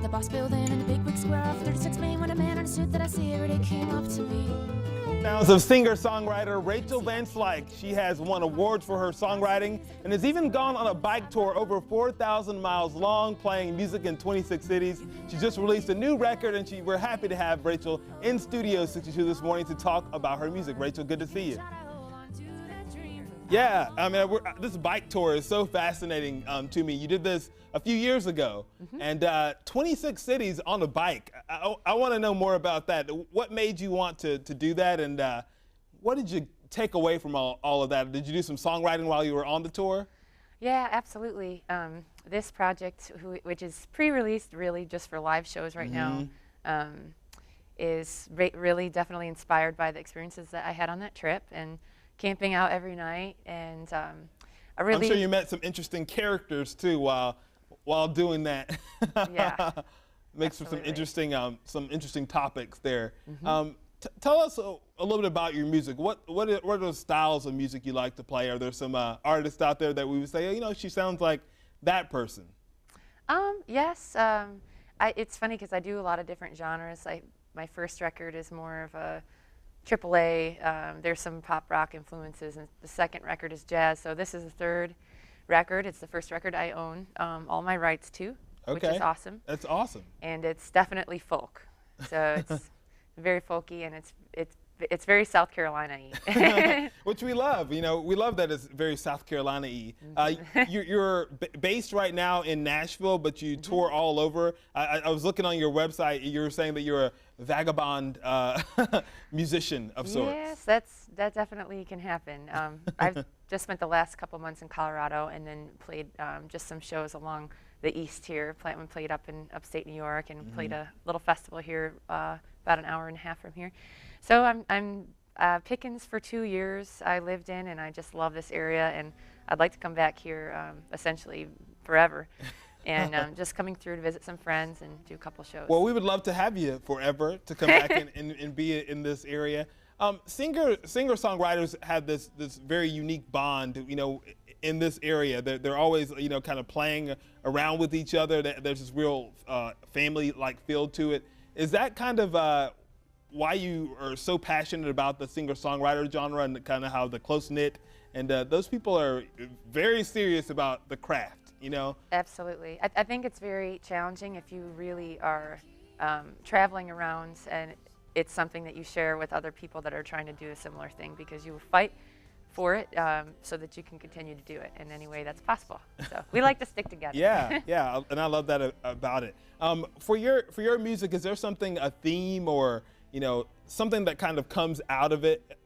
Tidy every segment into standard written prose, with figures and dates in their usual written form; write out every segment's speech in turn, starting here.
the boss building in the big wig square off 36 Main when a man in a suit that I see every day came up to me. Sounds of singer-songwriter Rachel VanSlyke. She has won awards for her songwriting and has even gone on a bike tour over 4,000 miles long, playing music in 26 cities. She just released a new record, and we're happy to have Rachel in Studio 62 this morning to talk about her music. Rachel, good to see you. Yeah, I mean, this bike tour is so fascinating to me. You did this a few years ago, and 26 cities on a bike. I want to know more about that. What made you want to do that, and what did you take away from all of that? Did you do some songwriting while you were on the tour? Yeah, absolutely. This project, which is pre-released really just for live shows right now, is really definitely inspired by the experiences that I had on that trip, and camping out every night, and I'm sure you met some interesting characters too while doing that. Yeah, makes for some interesting topics there. Tell us a little bit about your music. What are those styles of music you like to play? Are there some artists out there that we would say, you know, she sounds like that person? Yes. It's funny because I do a lot of different genres. My first record is more of a AAA. There's some pop rock influences, and the second record is jazz. So this is the third record. It's the first record I own all my rights to, which is awesome. That's awesome. And it's definitely folk. So it's very folky, and it's very South Carolina-y. Which we love. You know, we love that it's very South Carolina-y. You're based right now in Nashville, but you tour all over. I was looking on your website. You were saying that you're a vagabond musician of sorts. Yes, that definitely can happen. I've just spent the last couple months in Colorado, and then played just some shows along the east here. Played up in upstate New York, and played a little festival here about an hour and a half from here. So I'm Pickens for 2 years I lived in, and I just love this area, and I'd like to come back here essentially forever. And just coming through to visit some friends and do a couple shows. Well, we would love to have you forever to come back and be in this area. Singer-songwriters have this very unique bond, you know, in this area. They're always, you know, kind of playing around with each other. There's this real family-like feel to it. Is that kind of why you are so passionate about the singer-songwriter genre, and kind of how the close-knit, and those people are very serious about the craft? You know? Absolutely. I think it's very challenging if you really are traveling around, and it's something that you share with other people that are trying to do a similar thing, because you fight for it so that you can continue to do it in any way that's possible. So we like to stick together. Yeah, and I love that about it. For your music, is there something, a theme, or you know, something that kind of comes out of it,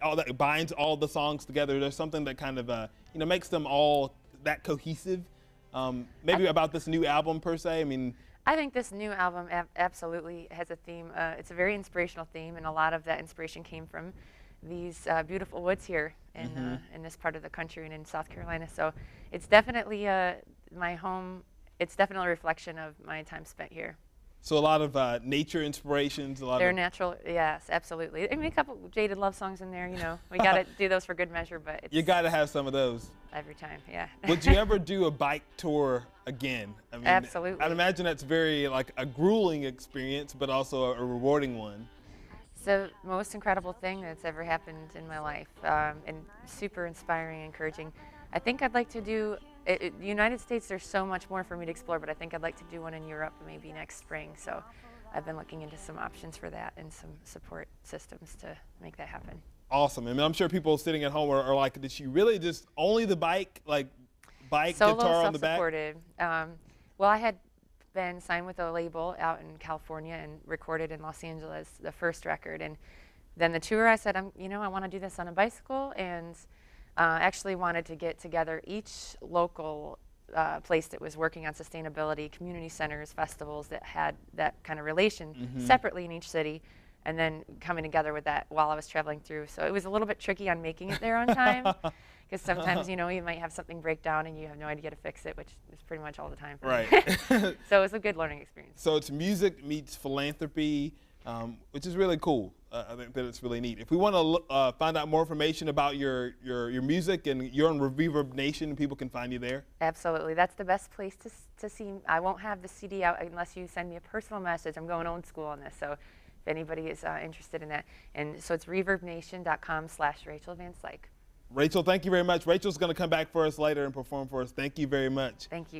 all that binds all the songs together? There's something that kind of you know, makes them all that cohesive, maybe about this new album per se? I mean, I think this new album absolutely has a theme. It's a very inspirational theme, and a lot of that inspiration came from these beautiful woods here in this part of the country and in South Carolina. So it's definitely my home. It's definitely a reflection of my time spent here. So a lot of nature inspirations, They're natural, yes, absolutely. I mean, a couple jaded love songs in there, you know. We got to do those for good measure, but it's... You got to have some of those. Every time, yeah. Would you ever do a bike tour again? I mean, absolutely. I'd imagine that's very, like, a grueling experience, but also a rewarding one. It's the most incredible thing that's ever happened in my life, and super inspiring, encouraging. I think I'd like to do... the United States, there's so much more for me to explore, but I think I'd like to do one in Europe maybe next spring. So I've been looking into some options for that and some support systems to make that happen. Awesome. I mean, I'm sure people sitting at home are like, did she really just only the bike, like bike, Solo, guitar on the back? self-supported. Well, I had been signed with a label out in California and recorded in Los Angeles, the first record. And then the tour, I said, you know, I want to do this on a bicycle, and actually wanted to get together each local place that was working on sustainability, community centers, festivals that had that kind of relation separately in each city, and then coming together with that while I was traveling through. So it was a little bit tricky on making it there on time, because sometimes, you know, you might have something break down and you have no idea to fix it, which is pretty much all the time for me. Right. So it was a good learning experience. So it's music meets philanthropy which is really cool. I think that it's really neat. If we want to find out more information about your music, and you're on Reverb Nation, people can find you there. Absolutely. That's the best place to see. I won't have the CD out unless you send me a personal message. I'm going old school on this, so if anybody is interested in that. And so it's reverbnation.com/Rachel VanSlyke. Rachel, thank you very much. Rachel's going to come back for us later and perform for us. Thank you very much. Thank you.